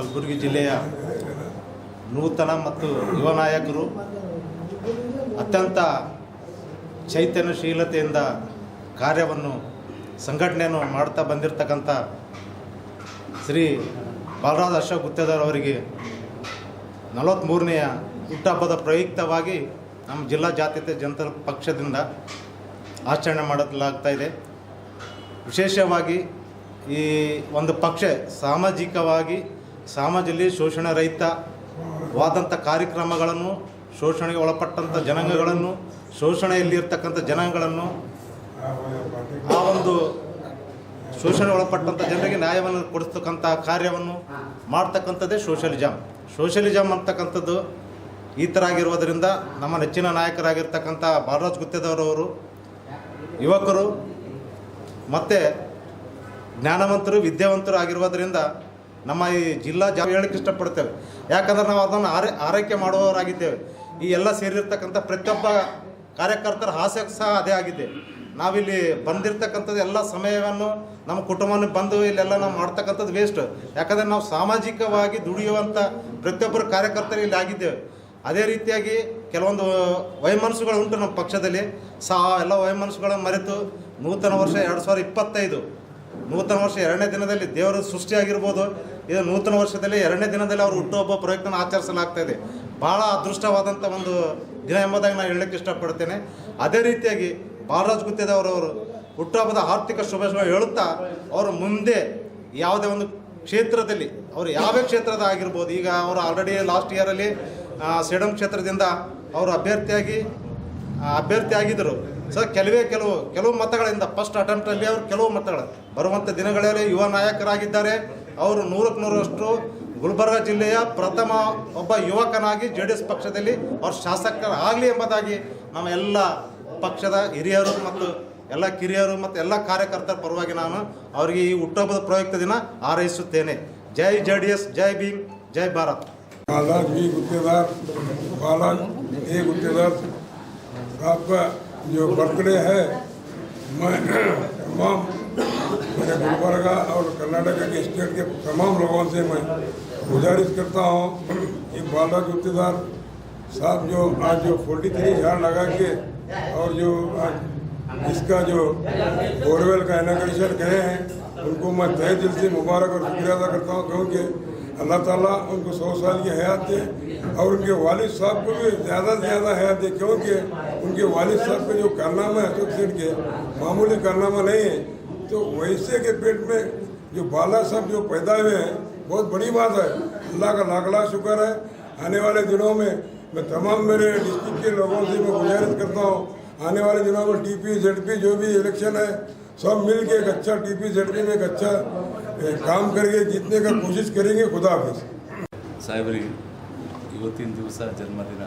ಕಲಬುರಗಿ ಜಿಲ್ಲೆಯ ನೂತನ ಮತ್ತು ಯುವ ನಾಯಕರು ಅತ್ಯಂತ ಚೈತನ್ಯಶೀಲತೆಯಿಂದ ಕಾರ್ಯವನ್ನು ಸಂಘಟನೆಯನ್ನು ಮಾಡ್ತಾ ಬಂದಿರತಕ್ಕಂಥ ಶ್ರೀ ಬಾಲರಾಜ್ ಅಶೋಕ್ ಗುತ್ತೇದಾರ್ ಅವರಿಗೆ 43ನೇ ಹುಟ್ಟುಹಬ್ಬದ ಪ್ರಯುಕ್ತವಾಗಿ ನಮ್ಮ ಜಿಲ್ಲಾ ಜಾತ್ಯತೀತ ಜನತಾ ಪಕ್ಷದಿಂದ ಆಚರಣೆ ಮಾಡಲಾಗ್ತಾ ಇದೆ. ವಿಶೇಷವಾಗಿ ಈ ಒಂದು ಪಕ್ಷ ಸಾಮಾಜಿಕವಾಗಿ ಸಮಾಜದಲ್ಲಿ ಶೋಷಣೆ ರಹಿತವಾದಂಥ ಕಾರ್ಯಕ್ರಮಗಳನ್ನು, ಶೋಷಣೆಗೆ ಒಳಪಟ್ಟಂಥ ಜನಾಂಗಗಳನ್ನು, ಶೋಷಣೆಯಲ್ಲಿರ್ತಕ್ಕಂಥ ಜನಾಂಗಗಳನ್ನು, ಆ ಒಂದು ಶೋಷಣೆ ಒಳಪಟ್ಟಂಥ ಜನರಿಗೆ ನ್ಯಾಯವನ್ನು ಕೊಡಿಸ್ತಕ್ಕಂಥ ಕಾರ್ಯವನ್ನು ಮಾಡ್ತಕ್ಕಂಥದ್ದೇ ಸೋಷಲಿಸಮ್ ಅಂತಕ್ಕಂಥದ್ದು ಈ ಥರ ಆಗಿರುವುದರಿಂದ ನಮ್ಮ ನೆಚ್ಚಿನ ನಾಯಕರಾಗಿರ್ತಕ್ಕಂಥ ಬಾಲರಾಜ್ ಗುತ್ತೇದಾರ್ ಅವರು ಯುವಕರು ಮತ್ತು ಜ್ಞಾನವಂತರು, ವಿದ್ಯಾವಂತರು ಆಗಿರುವುದರಿಂದ ನಮ್ಮ ಈ ಜಿಲ್ಲಾ ಹೇಳಕ್ಕೆ ಇಷ್ಟಪಡ್ತೇವೆ. ಯಾಕಂದ್ರೆ ನಾವು ಅದನ್ನು ಆರೈಕೆ ಮಾಡುವವರಾಗಿದ್ದೇವೆ. ಈ ಎಲ್ಲ ಸೇರಿರ್ತಕ್ಕಂಥ ಪ್ರತಿಯೊಬ್ಬ ಕಾರ್ಯಕರ್ತರ ಆಸೆ ಸಹ ಅದೇ ಆಗಿದೆ. ನಾವಿಲ್ಲಿ ಬಂದಿರತಕ್ಕಂಥದ್ದು ಎಲ್ಲ ಸಮಯವನ್ನು ನಮ್ಮ ಕುಟುಂಬನ ಬಂದು ಇಲ್ಲೆಲ್ಲ ನಾವು ಮಾಡ್ತಕ್ಕಂಥದ್ದು ವೇಸ್ಟ್. ಯಾಕಂದರೆ ನಾವು ಸಾಮಾಜಿಕವಾಗಿ ದುಡಿಯುವಂಥ ಪ್ರತಿಯೊಬ್ಬರು ಕಾರ್ಯಕರ್ತರು ಇಲ್ಲಿ ಆಗಿದ್ದೇವೆ. ಅದೇ ರೀತಿಯಾಗಿ ಕೆಲವೊಂದು ವೈಮನಸ್ಸುಗಳು ಉಂಟು ನಮ್ಮ ಪಕ್ಷದಲ್ಲಿ. ಎಲ್ಲ ವೈಮನಸ್ಸುಗಳನ್ನು ಮರೆತು ನೂತನ ವರ್ಷ 2025 ನೂತನ ವರ್ಷ 2ನೇ ದಿನದಲ್ಲಿ ದೇವರ ಸೃಷ್ಟಿಯಾಗಿರ್ಬೋದು. ಇದು ನೂತನ ವರ್ಷದಲ್ಲಿ 2ನೇ ದಿನದಲ್ಲಿ ಅವರು ಹುಟ್ಟುಹಬ್ಬ ಪ್ರಯುಕ್ತನ ಆಚರಿಸಲಾಗ್ತಾ ಇದೆ. ಭಾಳ ಅದೃಷ್ಟವಾದಂಥ ಒಂದು ದಿನ ಎಂಬುದಾಗಿ ನಾನು ಹೇಳಕ್ಕೆ ಇಷ್ಟಪಡ್ತೇನೆ. ಅದೇ ರೀತಿಯಾಗಿ ಬಾಲರಾಜ್ ಗುತ್ತೇದಾರ್ ಅವರು ಹುಟ್ಟುಹಬ್ಬದ ಆರ್ಥಿಕ ಶುಭಾಶಯ ಹೇಳುತ್ತಾ ಅವರು ಮುಂದೆ ಯಾವುದೇ ಒಂದು ಕ್ಷೇತ್ರದಲ್ಲಿ ಅವರು ಯಾವ್ಯಾವ ಕ್ಷೇತ್ರದ ಆಗಿರ್ಬೋದು, ಈಗ ಅವರು ಆಲ್ರೆಡಿ ಲಾಸ್ಟ್ ಇಯರಲ್ಲಿ ಸೇಡಂ ಕ್ಷೇತ್ರದಿಂದ ಅವರು ಅಭ್ಯರ್ಥಿ ಆಗಿದ್ದರು. ಸೊ ಕೆಲವು ಮತಗಳಿಂದ ಫಸ್ಟ್ ಅಟೆಂಪ್ಟಲ್ಲಿ ಅವರು ಕೆಲವು ಮತಗಳು ಬರುವಂಥ ದಿನಗಳಲ್ಲಿ ಯುವ ನಾಯಕರಾಗಿದ್ದಾರೆ. ಅವರು 100ಕ್ಕೆ 100ರಷ್ಟು ಗುಲ್ಬರ್ಗ ಜಿಲ್ಲೆಯ ಪ್ರಥಮ ಒಬ್ಬ ಯುವಕನಾಗಿ JDS ಪಕ್ಷದಲ್ಲಿ ಅವರು ಶಾಸಕರಾಗಲಿ ಎಂಬುದಾಗಿ ನಮ್ಮ ಎಲ್ಲ ಪಕ್ಷದ ಹಿರಿಯರು ಮತ್ತು ಎಲ್ಲ ಕಿರಿಯರು ಮತ್ತು ಎಲ್ಲ ಕಾರ್ಯಕರ್ತರ ಪರವಾಗಿ ನಾನು ಅವರಿಗೆ ಈ ಹುಟ್ಟುಹಬ್ಬದ ಪ್ರಯುಕ್ತ ದಿನ ಹಾರೈಸುತ್ತೇನೆ. ಜೈ JDS, ಜೈ ಭೀಮ್, ಜೈ ಭಾರತ್. बालाजी गुत्तेदार साहब का जो बर्थडे है, मैं तमाम मेरे गुलबर्गा और कर्नाटक के स्टेट के तमाम लोगों से मैं गुजारिश करता हूँ कि बालाजी गुत्तेदार साहब जो आज जो 43 झाड़ लगा के और जो आज इसका जो बोरवेल का इनॉग्रेशन करे हैं, उनको मैं तहे दिल से मुबारक और शुक्रिया अदा करता हूँ, क्योंकि अल्लाह ताला उनको 100 साल की हयात दे और उनके वालिद साहब को भी ज़्यादा से ज़्यादा हयात दे, क्योंकि उनके वालिद साहब का जो कारनामा है अशोक सेठ के मामूली कारनामा नहीं है. तो वैसे के पेट में जो बाला साहब जो पैदा हुए हैं बहुत बड़ी बात है. अल्लाह का लाख लाख शुक्र है. आने वाले दिनों में मैं तमाम मेरे डिस्ट्रिक्ट के लोगों से मैं गुजारिश करता हूँ, आने वाले दिनों में TP ZP जो भी इलेक्शन है सब मिल के एक अच्छा TP ZP में एक अच्छा काम करके जीतने का कोशिश करेंगे. खुदा हाफिज़. ಸಾಹೇಬರಿಗೆ ಇವತ್ತಿನ ದಿವಸ ಜನ್ಮದಿನ.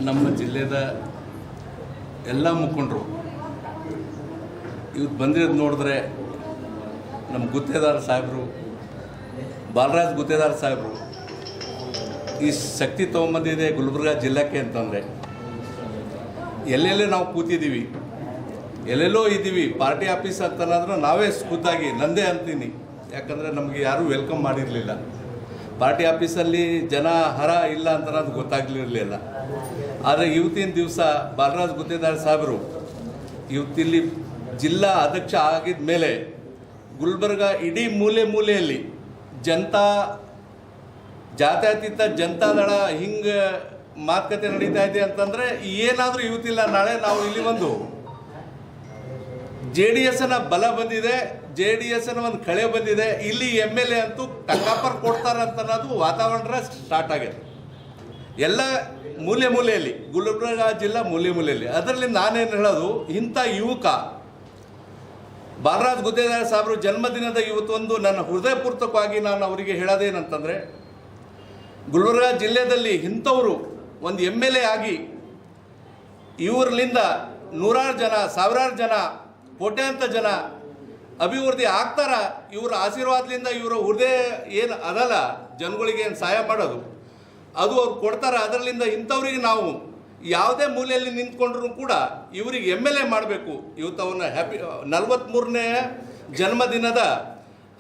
ನಮ್ಮ ಜಿಲ್ಲೆದ ಎಲ್ಲ ಮುಖಂಡರು ಇವತ್ತು ಬಂದಿರೋದು ನೋಡಿದ್ರೆ ನಮ್ಮ ಗುತ್ತೇದಾರ್ ಸಾಹೇಬರು, ಬಾಲರಾಜ್ ಗುತ್ತೇದಾರ್ ಸಾಹೇಬರು ಈ ಶಕ್ತಿ ತೊಗೊಂಬಂದಿದೆ ಗುಲ್ಬರ್ಗ ಜಿಲ್ಲೆಗೆ ಅಂತಂದರೆ ಎಲ್ಲೆಲ್ಲೇ ನಾವು ಕೂತಿದ್ದೀವಿ, ಎಲ್ಲೆಲ್ಲೋ ಇದ್ದೀವಿ. ಪಾರ್ಟಿ ಆಫೀಸ್ ಅಂತನಾದ್ರೂ ನಾವೇ ಖುದ್ದಾಗಿ ನಂದೇ ಅಂತೀನಿ, ಯಾಕಂದರೆ ನಮಗೆ ಯಾರೂ ವೆಲ್ಕಮ್ ಮಾಡಿರಲಿಲ್ಲ. ಪಾರ್ಟಿ ಆಫೀಸಲ್ಲಿ ಜನ ಹರ ಇಲ್ಲ ಅಂತ ಅದು ಗೊತ್ತಾಗಲಿರಲಿಲ್ಲ. ಆದರೆ ಇವತ್ತಿನ ದಿವಸ ಬಾಲರಾಜ್ ಗುತ್ತೇದಾರ್ ಸಾಹೇಬರು ಇವತ್ತಿಲ್ಲಿ ಜಿಲ್ಲಾ ಅಧ್ಯಕ್ಷ ಆಗಿದ ಮೇಲೆ ಗುಲ್ಬರ್ಗ ಇಡೀ ಮೂಲೆಯಲ್ಲಿ ಜಾತ್ಯತೀತ ಜನತಾದಳ ಹಿಂಗೆ ಮಾತುಕತೆ ನಡೀತಾ ಇದೆ ಅಂತಂದರೆ ಏನಾದರೂ ಇವತ್ತಿಲ್ಲ ನಾಳೆ ನಾವು ಇಲ್ಲಿ ಒಂದು JDSನ ಬಲ ಬಂದಿದೆ, JDSನ ಒಂದು ಕಳೆ ಬಂದಿದೆ, ಇಲ್ಲಿ MLA ಅಂತೂ ಟಕ್ಕಾಪರ್ ಕೊಡ್ತಾರೆ ಅಂತ ಅನ್ನೋದು ವಾತಾವರಣ ಸ್ಟಾರ್ಟ್ ಆಗಿದೆ ಎಲ್ಲ ಮೂಲೆಯಲ್ಲಿ, ಗುಲ್ಬರ್ಗ ಜಿಲ್ಲಾ ಮೂಲೆಯಲ್ಲಿ. ಅದರಲ್ಲಿ ನಾನೇನು ಹೇಳೋದು, ಇಂಥ ಯುವಕ ಬಾಲರಾಜ್ ಗುತ್ತೇದಾರ್ ಸಾಹೇಬರು ಜನ್ಮದಿನದ ಇವತ್ತೊಂದು ನನ್ನ ಹೃದಯಪೂರ್ವಕವಾಗಿ ನಾನು ಅವರಿಗೆ ಹೇಳೋದೇನಂತಂದರೆ, ಗುಲ್ಬರ್ಗ ಜಿಲ್ಲೆಯಲ್ಲಿ ಇಂಥವರು ಒಂದು MLA ಆಗಿ ಇವರಿಂದ ನೂರಾರು ಜನ, ಸಾವಿರಾರು ಜನ, ಕೋಟ್ಯಾಂತ ಜನ ಅಭಿವೃದ್ಧಿ ಆಗ್ತಾರ. ಇವರ ಆಶೀರ್ವಾದದಿಂದ ಇವರ ಹೃದಯ ಏನು ಅದಲ್ಲ ಜನಗಳಿಗೆ ಏನು ಸಹಾಯ ಮಾಡೋದು ಅದು ಅವ್ರು ಕೊಡ್ತಾರೆ. ಅದರಲ್ಲಿಂದ ಇಂಥವ್ರಿಗೆ ನಾವು ಯಾವುದೇ ಮೂಲೆಯಲ್ಲಿ ನಿಂತ್ಕೊಂಡ್ರೂ ಕೂಡ ಇವರಿಗೆ MLA ಮಾಡಬೇಕು. ಇವತ್ತು ಅವನ್ನ 43ನೇ ಜನ್ಮದಿನದ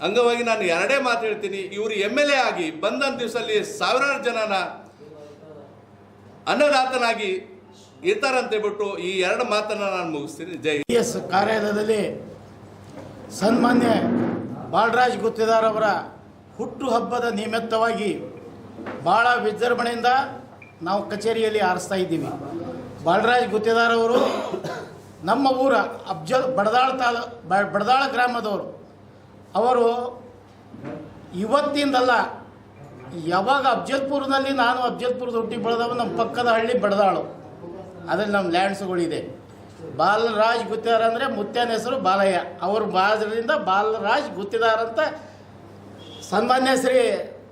ಅಂಗವಾಗಿ ನಾನು ಎರಡೇ ಮಾತು ಹೇಳ್ತೀನಿ. ಇವರು MLA ಆಗಿ ಬಂದಂಥ ದಿವಸದಲ್ಲಿ ಸಾವಿರಾರು ಜನನ ಅನ್ನದಾತನಾಗಿ ಇರ್ತಾರಂತೇಳ್ಬಿಟ್ಟು ಈ ಎರಡು ಮಾತನ್ನು ನಾನು ಮುಗಿಸ್ತೀನಿ. ಜೈ PS ಕಾರ್ಯಾಲಯದಲ್ಲಿ ಸನ್ಮಾನ್ಯ ಬಾಲರಾಜ್ ಗುತ್ತೇದಾರ್ ಅವರ ಹುಟ್ಟುಹಬ್ಬದ ನಿಮಿತ್ತವಾಗಿ ಭಾಳ ವಿಜೃಂಭಣೆಯಿಂದ ನಾವು ಕಚೇರಿಯಲ್ಲಿ ಆರಿಸ್ತಾ ಇದ್ದೀವಿ. ಬಾಲರಾಜ್ ಗುತ್ತೇದಾರ್ ಅವರು ನಮ್ಮ ಊರ ಬಡದಾಳ ಗ್ರಾಮದವರು. ಅವರು ಇವತ್ತಿಂದಲ್ಲ, ಯಾವಾಗ ಅಫ್ಜಲ್ಪುರದಲ್ಲಿ ನಾನು ಅಫ್ಜಲ್ಪುರದ ಹುಟ್ಟಿ ಬೆಳೆದವ, ನಮ್ಮ ಪಕ್ಕದ ಹಳ್ಳಿ ಬಡದಾಳು, ಅದ್ರಲ್ಲಿ ನಮ್ಮ ಲ್ಯಾಂಡ್ಸ್ಗಳಿದೆ. ಬಾಲರಾಜ್ ಗುತ್ತೇದಾರ್ ಅಂದರೆ ಮುತ್ಯನ ಹೆಸರು ಬಾಲಯ್ಯ, ಅವರು ಬಾದ್ರಿಂದ ಬಾಲರಾಜ್ ಗುತ್ತೇದಾರ್ ಅಂತ ಸನ್ಮಾನ್ಯ ಶ್ರೀ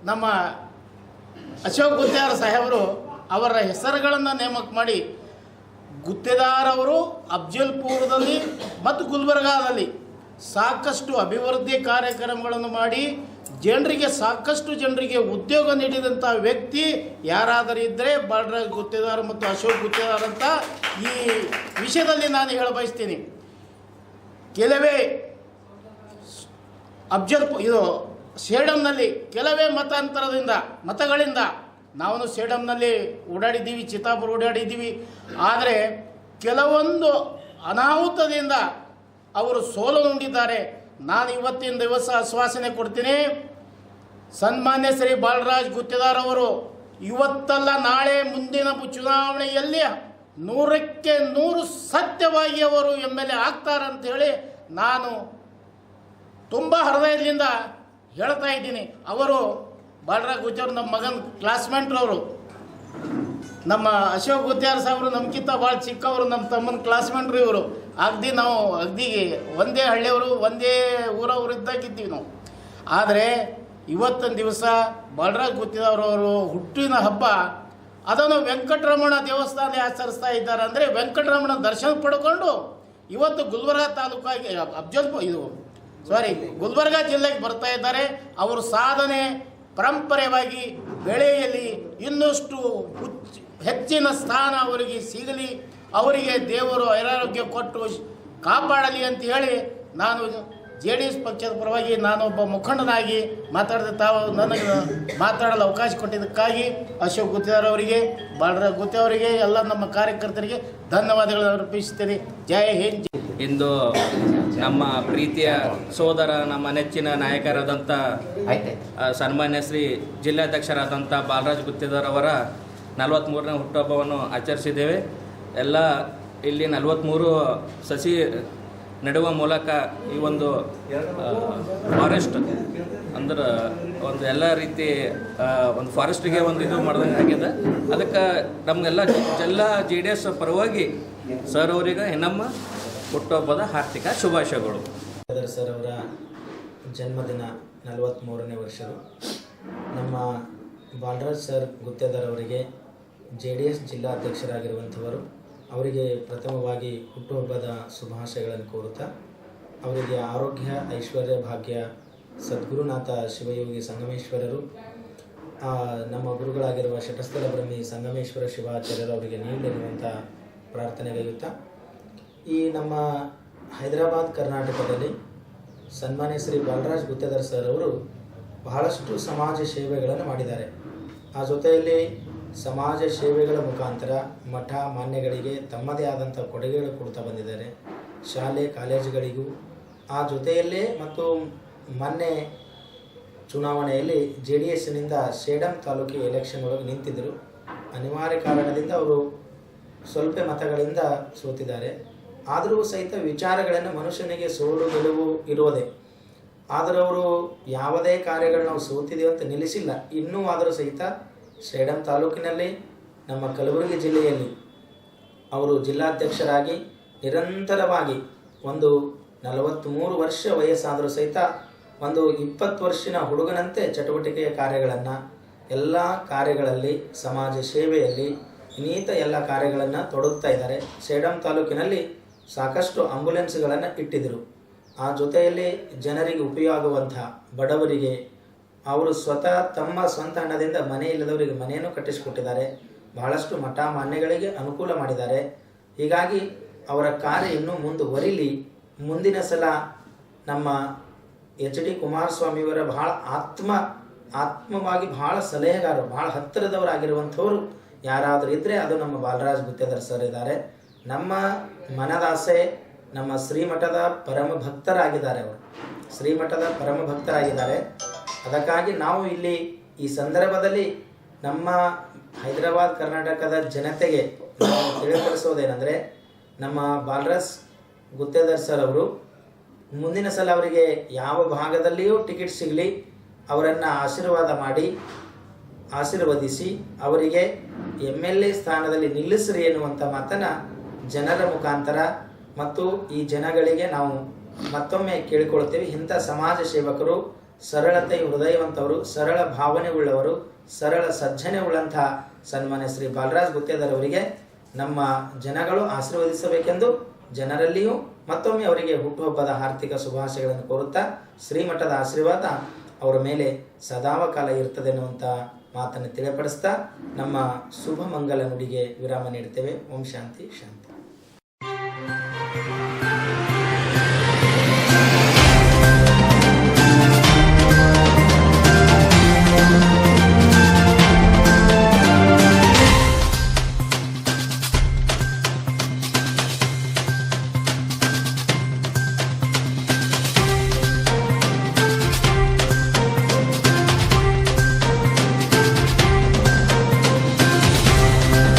ನಮ್ಮ ಅಶೋಕ್ ಗುತ್ತೇದಾರ್ ಸಾಹೇಬರು ಅವರ ಹೆಸರುಗಳನ್ನು ನೇಮಕ ಮಾಡಿ ಗುತ್ತೇದಾರ್ ಅವರು ಅಫ್ಜಲ್ಪುರದಲ್ಲಿ ಮತ್ತು ಗುಲ್ಬರ್ಗಾದಲ್ಲಿ ಸಾಕಷ್ಟು ಅಭಿವೃದ್ಧಿ ಕಾರ್ಯಕ್ರಮಗಳನ್ನು ಮಾಡಿ ಸಾಕಷ್ಟು ಜನರಿಗೆ ಉದ್ಯೋಗ ನೀಡಿದಂಥ ವ್ಯಕ್ತಿ ಯಾರಾದರೂ ಇದ್ದರೆ ಬಾಲರಾಜ್ ಗುತ್ತೇದಾರ್ ಮತ್ತು ಅಶೋಕ್ ಗುತ್ತೇದಾರ್ ಅಂತ ಈ ವಿಷಯದಲ್ಲಿ ನಾನು ಹೇಳ ಬಯಸ್ತೀನಿ. ಕೆಲವೇ ಇದು ಸೇಡಂನಲ್ಲಿ ಕೆಲವೇ ಮತಗಳಿಂದ ನಾವು ಸೇಡಂನಲ್ಲಿ ಓಡಾಡಿದ್ದೀವಿ, ಚಿತ್ತಾಪುರ ಓಡಾಡಿದ್ದೀವಿ. ಆದರೆ ಕೆಲವೊಂದು ಅನಾಹುತದಿಂದ ಅವರು ಸೋಲು ನುಂಡಿದ್ದಾರೆ. ನಾನು ಇವತ್ತಿನ ದಿವಸ ಆಶ್ವಾಸನೆ ಕೊಡ್ತೀನಿ, ಸನ್ಮಾನ್ಯ ಶ್ರೀ ಬಾಲರಾಜ್ ಗುತ್ತೇದಾರ್ ಅವರು ಇವತ್ತಲ್ಲ ನಾಳೆ ಮುಂದಿನ ಚುನಾವಣೆಯಲ್ಲಿ 100ಕ್ಕೆ 100 ಸತ್ಯವಾಗಿ ಅವರು MLA ಆಗ್ತಾರಂತ ಹೇಳಿ ನಾನು ತುಂಬ ಹೃದಯದಿಂದ ಹೇಳ್ತಾ ಇದ್ದೀನಿ. ಅವರು ಬಾಲರಾಜ್ ಗುತ್ತೇದಾರ್ ನಮ್ಮ ಮಗನ ಕ್ಲಾಸ್ಮೇಟ್ರವರು. ನಮ್ಮ ಅಶೋಕ್ ಗುತ್ತೇದಾರ್ ಸಾಹೇಬರು ನಮ್ಗಿಂತ ಭಾಳ ಚಿಕ್ಕವರು, ನಮ್ಮ ತಮ್ಮನ ಕ್ಲಾಸ್ಮೇಟ್ರು ಇವರು. ನಾವು ಒಂದೇ ಹಳ್ಳಿಯವರು, ಒಂದೇ ಊರವರು ಇದ್ದಾಗಿದ್ದೀವಿ ನಾವು. ಆದರೆ ಇವತ್ತಿನ ದಿವಸ ಬಾಲರಾಜ್ ಗುತ್ತೇದಾರ್ ಅವರು ಹುಟ್ಟಿನ ಹಬ್ಬ ಅದನ್ನು ವೆಂಕಟರಮಣ ದೇವಸ್ಥಾನ ಆಚರಿಸ್ತಾ ಇದ್ದಾರೆ. ಅಂದರೆ ವೆಂಕಟರಮಣ ದರ್ಶನ ಪಡ್ಕೊಂಡು ಇವತ್ತು ಗುಲ್ಬರ್ಗಾ ತಾಲೂಕಾಗಿ ಗುಲ್ಬರ್ಗಾ ಜಿಲ್ಲೆಗೆ ಬರ್ತಾ ಇದ್ದಾರೆ. ಅವರು ಸಾಧನೆ ಪರಂಪರೆಯಾಗಿ ಬೆಳೆಯಲಿ, ಇನ್ನಷ್ಟು ಹೆಚ್ಚಿನ ಸ್ಥಾನ ಅವರಿಗೆ ಸಿಗಲಿ, ಅವರಿಗೆ ದೇವರು ಆರೋಗ್ಯ ಕೊಟ್ಟು ಕಾಪಾಡಲಿ ಅಂತ ಹೇಳಿ ನಾನು JDS ಪಕ್ಷದ ಪರವಾಗಿ ನಾನೊಬ್ಬ ಮುಖಂಡನಾಗಿ ನನಗೆ ಮಾತಾಡಲು ಅವಕಾಶ ಕೊಟ್ಟಿದ್ದಕ್ಕಾಗಿ ಅಶೋಕ್ ಗುತ್ತೇದಾರ್ ಅವರಿಗೆ, ಬಾಲರಾಜ್ ಗುತ್ತೇದಾರ್ ಅವರಿಗೆ, ಎಲ್ಲ ನಮ್ಮ ಕಾರ್ಯಕರ್ತರಿಗೆ ಧನ್ಯವಾದಗಳನ್ನು ಅರ್ಪಿಸುತ್ತೇನೆ. ಜೈ ಹಿಂದ್. ಇಂದು ನಮ್ಮ ಪ್ರೀತಿಯ ಸೋದರ, ನಮ್ಮ ನೆಚ್ಚಿನ ನಾಯಕರಾದಂಥ ಸನ್ಮಾನ್ಯ ಶ್ರೀ ಜಿಲ್ಲಾಧ್ಯಕ್ಷರಾದಂಥ ಬಾಲರಾಜ್ ಗುತ್ತೇದಾರ್ ಅವರ 43ನೇ ಹುಟ್ಟುಹಬ್ಬವನ್ನು ಆಚರಿಸಿದ್ದೇವೆ. ಎಲ್ಲ ಇಲ್ಲಿ 43 ಸಸಿ ನೆಡುವ ಮೂಲಕ ಈ ಒಂದು ಫಾರೆಸ್ಟ್ ಅಂದ್ರೆ ಒಂದು ಎಲ್ಲ ರೀತಿ ಒಂದು ಫಾರೆಸ್ಟ್ಗೆ ಒಂದು ಇದು ಮಾಡ್ದಂಗೆ ಆಗಿದೆ. ಅದಕ್ಕೆ ನಮಗೆಲ್ಲ JDS ಪರವಾಗಿ ಸರ್ ಅವರಿಗೆ ನಮ್ಮ ಹುಟ್ಟುಹಬ್ಬದ ಹಾರ್ದಿಕ ಶುಭಾಶಯಗಳು. ಸರ್ ಅವರ ಜನ್ಮದಿನ 43ನೇ ವರ್ಷರು. ನಮ್ಮ ಬಾಲರಾಜ್ ಸರ್ ಗುತ್ತೇದಾರ್ ಅವರಿಗೆ JDS ಜಿಲ್ಲಾಧ್ಯಕ್ಷರಾಗಿರುವಂಥವರು. ಅವರಿಗೆ ಪ್ರಥಮವಾಗಿ ಹುಟ್ಟುಹಬ್ಬದ ಶುಭಾಶಯಗಳನ್ನು ಕೋರುತ್ತಾ, ಅವರಿಗೆ ಆರೋಗ್ಯ, ಐಶ್ವರ್ಯ, ಭಾಗ್ಯ ಸದ್ಗುರುನಾಥ ಶಿವಯೋಗಿ ಸಂಗಮೇಶ್ವರರು, ನಮ್ಮ ಗುರುಗಳಾಗಿರುವ ಶಟಸ್ಥಲ ಬ್ರಹ್ಮಿ ಸಂಗಮೇಶ್ವರ ಶಿವಾಚಾರ್ಯರು ಅವರಿಗೆ ನೀಡಲಿರುವಂಥ ಪ್ರಾರ್ಥನೆಗೈಯುತ್ತಾ, ಈ ನಮ್ಮ ಹೈದರಾಬಾದ್ ಕರ್ನಾಟಕದಲ್ಲಿ ಸನ್ಮಾನ್ಯ ಶ್ರೀ ಬಾಲರಾಜ್ ಗುತ್ತೇದಾರ್ ಸರ್ ಅವರು ಬಹಳಷ್ಟು ಸಮಾಜ ಸೇವೆಗಳನ್ನು ಮಾಡಿದ್ದಾರೆ. ಆ ಜೊತೆಯಲ್ಲಿ ಸಮಾಜ ಸೇವೆಗಳ ಮುಖಾಂತರ ಮಠ ಮಾನ್ಯಗಳಿಗೆ ತಮ್ಮದೇ ಆದಂಥ ಕೊಡುಗೆಗಳು ಕೊಡ್ತಾ ಬಂದಿದ್ದಾರೆ, ಶಾಲೆ ಕಾಲೇಜುಗಳಿಗೂ. ಆ ಜೊತೆಯಲ್ಲೇ ಮತ್ತು ಮೊನ್ನೆ ಚುನಾವಣೆಯಲ್ಲಿ JDSನಿಂದ ಸೇಡಂ ತಾಲೂಕಿಗೆ ಎಲೆಕ್ಷನ್ ಒಳಗೆ ನಿಂತಿದ್ದರು. ಅನಿವಾರ್ಯ ಕಾರಣದಿಂದ ಅವರು ಸ್ವಲ್ಪ ಮತಗಳಿಂದ ಸೋತಿದ್ದಾರೆ. ಆದರೂ ಸಹಿತ ವಿಚಾರಗಳನ್ನು ಮನುಷ್ಯನಿಗೆ ಸೋಲು ಗೆಲುವು ಇರೋದೇ. ಆದರೆ ಅವರು ಯಾವುದೇ ಕಾರ್ಯಗಳು ನಾವು ಸೋತಿದ್ದೇವೆ ಅಂತ ನಿಲ್ಲಿಸಿಲ್ಲ. ಇನ್ನೂ ಆದರೂ ಸಹಿತ ಸೇಡಂ ತಾಲೂಕಿನಲ್ಲಿ ನಮ್ಮ ಕಲಬುರಗಿ ಜಿಲ್ಲೆಯಲ್ಲಿ ಅವರು ಜಿಲ್ಲಾಧ್ಯಕ್ಷರಾಗಿ ನಿರಂತರವಾಗಿ ಒಂದು 43 ವರ್ಷ ವಯಸ್ಸಾದರೂ ಸಹಿತ ಒಂದು 20 ವರ್ಷದ ಹುಡುಗನಂತೆ ಚಟುವಟಿಕೆಯ ಕಾರ್ಯಗಳನ್ನು, ಎಲ್ಲ ಕಾರ್ಯಗಳಲ್ಲಿ ಸಮಾಜ ಸೇವೆಯಲ್ಲಿ ಇನ್ನಿತ ಎಲ್ಲ ಕಾರ್ಯಗಳನ್ನು ತೊಡಗ್ತಾ ಇದ್ದಾರೆ. ಸೇಡಂ ತಾಲೂಕಿನಲ್ಲಿ ಸಾಕಷ್ಟು ಆಂಬ್ಯುಲೆನ್ಸ್ಗಳನ್ನು ಇಟ್ಟಿದ್ದರು. ಆ ಜೊತೆಯಲ್ಲಿ ಜನರಿಗೆ ಉಪಯೋಗವಾಗುವಂಥ ಬಡವರಿಗೆ ಅವರು ಸ್ವತಃ ತಮ್ಮ ಸ್ವಂತ ಹಣದಿಂದ ಮನೆ ಇಲ್ಲದವರಿಗೆ ಮನೆಯನ್ನು ಕಟ್ಟಿಸಿಕೊಟ್ಟಿದ್ದಾರೆ. ಬಹಳಷ್ಟು ಮಠ ಮಾನ್ಯಗಳಿಗೆ ಅನುಕೂಲ ಮಾಡಿದ್ದಾರೆ. ಹೀಗಾಗಿ ಅವರ ಕಾರ್ಯ ಇನ್ನೂ ಮುಂದುವರಿಲಿ. ಮುಂದಿನ ಸಲ ನಮ್ಮ HD ಕುಮಾರಸ್ವಾಮಿಯವರ ಬಹಳ ಆತ್ಮವಾಗಿ ಬಹಳ ಸಲಹೆಗಾರರು, ಬಹಳ ಹತ್ತಿರದವರಾಗಿರುವಂಥವ್ರು ಯಾರಾದರೂ ಇದ್ದರೆ ಅದು ನಮ್ಮ ಬಾಲರಾಜ್ ಗುತ್ತೇದಾರ್ ಸರ್ ಇದ್ದಾರೆ. ನಮ್ಮ ಮನದಾಸೆ, ನಮ್ಮ ಶ್ರೀಮಠದ ಪರಮ ಭಕ್ತರಾಗಿದ್ದಾರೆ. ಅವರು ಶ್ರೀಮಠದ ಪರಮ ಭಕ್ತರಾಗಿದ್ದಾರೆ. ಅದಕ್ಕಾಗಿ ನಾವು ಇಲ್ಲಿ ಈ ಸಂದರ್ಭದಲ್ಲಿ ನಮ್ಮ ಹೈದರಾಬಾದ್ ಕರ್ನಾಟಕದ ಜನತೆಗೆ ನಾವು ತಿಳಿಪಡಿಸೋದೇನೆಂದರೆ, ನಮ್ಮ ಬಾಲರಾಜ್ ಗುತ್ತೇದಾರ್ ಸರ್ ಅವರು ಮುಂದಿನ ಸಲ ಅವರಿಗೆ ಯಾವ ಭಾಗದಲ್ಲಿಯೂ ಟಿಕೆಟ್ ಸಿಗಲಿ, ಅವರನ್ನು ಆಶೀರ್ವದಿಸಿ ಅವರಿಗೆ MLA ಸ್ಥಾನದಲ್ಲಿ ನಿಲ್ಲಿಸ್ರಿ ಎನ್ನುವಂಥ ಮಾತನ್ನು ಜನರ ಮುಖಾಂತರ ಮತ್ತು ಈ ಜನಗಳಿಗೆ ನಾವು ಮತ್ತೊಮ್ಮೆ ಕೇಳಿಕೊಳ್ತೇವೆ. ಇಂಥ ಸಮಾಜ ಸೇವಕರು, ಸರಳತೆ ಹೃದಯವಂತವರು, ಸರಳ ಭಾವನೆ ಉಳ್ಳವರು, ಸರಳ ಸಜ್ಜನೆ ಉಳ್ಳಂಥ ಸನ್ಮಾನ್ಯ ಶ್ರೀ ಬಾಲರಾಜ್ ಗುತ್ತೇದಾರ್ ಅವರಿಗೆ ನಮ್ಮ ಜನಗಳು ಆಶೀರ್ವದಿಸಬೇಕೆಂದು ಜನರಲ್ಲಿಯೂ ಮತ್ತೊಮ್ಮೆ ಅವರಿಗೆ ಹುಟ್ಟುಹಬ್ಬದ ಹಾರ್ದಿಕ ಶುಭಾಶಯಗಳನ್ನು ಕೋರುತ್ತಾ, ಶ್ರೀಮಠದ ಆಶೀರ್ವಾದ ಅವರ ಮೇಲೆ ಸದಾವಕಾಲ ಇರ್ತದೆ ಅನ್ನುವಂಥ ಮಾತನ್ನು ತಿಳಿಪಡಿಸ್ತಾ ನಮ್ಮ ಶುಭ ಮಂಗಲ ನುಡಿಗೆ ವಿರಾಮ ನೀಡ್ತೇವೆ. ಓಂ ಶಾಂತಿ ಶಾಂತಿ.